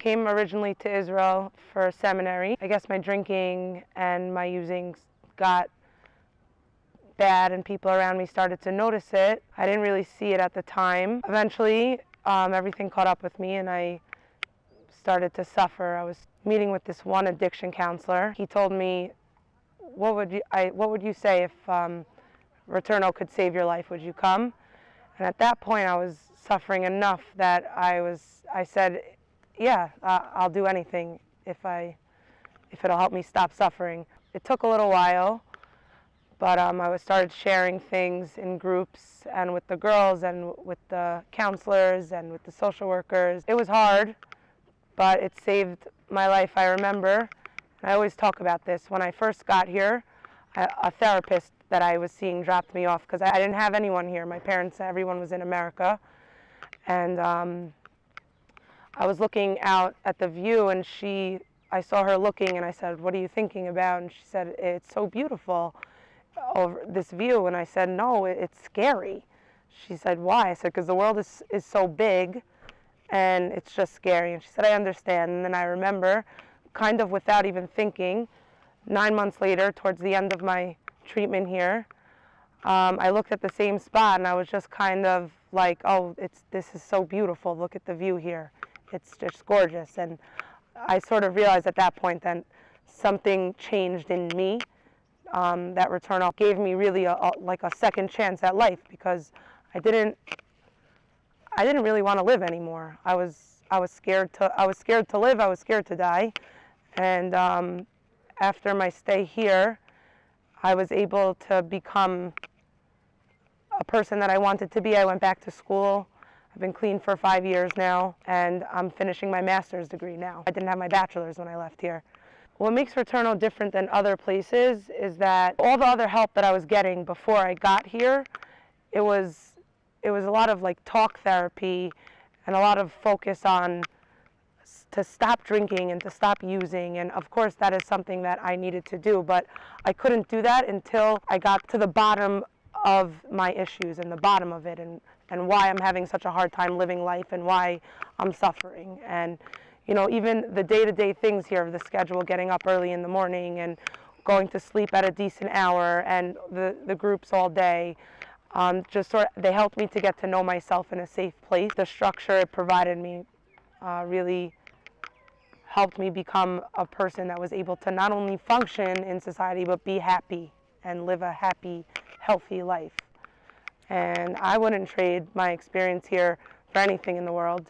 came originally to Israel for seminary. I guess my drinking and my using got bad and people around me started to notice it. I didn't really see it at the time. Eventually, everything caught up with me and I started to suffer. I was meeting with this one addiction counselor. He told me, what would you say if Roturnal could save your life? Would you come? And at that point I was suffering enough that I said, yeah, I'll do anything if it'll help me stop suffering. It took a little while, but I started sharing things in groups and with the girls and with the counselors and with the social workers. It was hard, but it saved my life. I remember, I always talk about this, when I first got here, a therapist that I was seeing dropped me off because I didn't have anyone here. My parents, everyone was in America. And I was looking out at the view and I saw her looking and I said, what are you thinking about? And she said, it's so beautiful over this view. And I said, no, it's scary. She said, why? I said, because the world is so big and it's just scary. And she said, I understand. And then I remember, kind of without even thinking, 9 months later, towards the end of my treatment here, I looked at the same spot and I was just kind of like, oh, this is so beautiful. Look at the view here. It's just gorgeous. And I sort of realized at that point that something changed in me. That Roturnal gave me really like a second chance at life because I didn't really want to live anymore. I was scared to live. I was scared to die. And after my stay here, I was able to become a person that I wanted to be. I went back to school. I've been clean for 5 years now, and I'm finishing my master's degree now. I didn't have my bachelor's when I left here. What makes Roturnal different than other places is that all the other help that I was getting before I got here, it was a lot of like talk therapy and a lot of focus on to stop drinking and to stop using, and of course that is something that I needed to do, but I couldn't do that until I got to the bottom of my issues and the bottom of it and why I'm having such a hard time living life and why I'm suffering. And you know, even the day-to-day things here of the schedule, getting up early in the morning and going to sleep at a decent hour and the groups all day, they helped me to get to know myself in a safe place. The structure it provided me really helped me become a person that was able to not only function in society but be happy and live a happy, healthy life. And I wouldn't trade my experience here for anything in the world.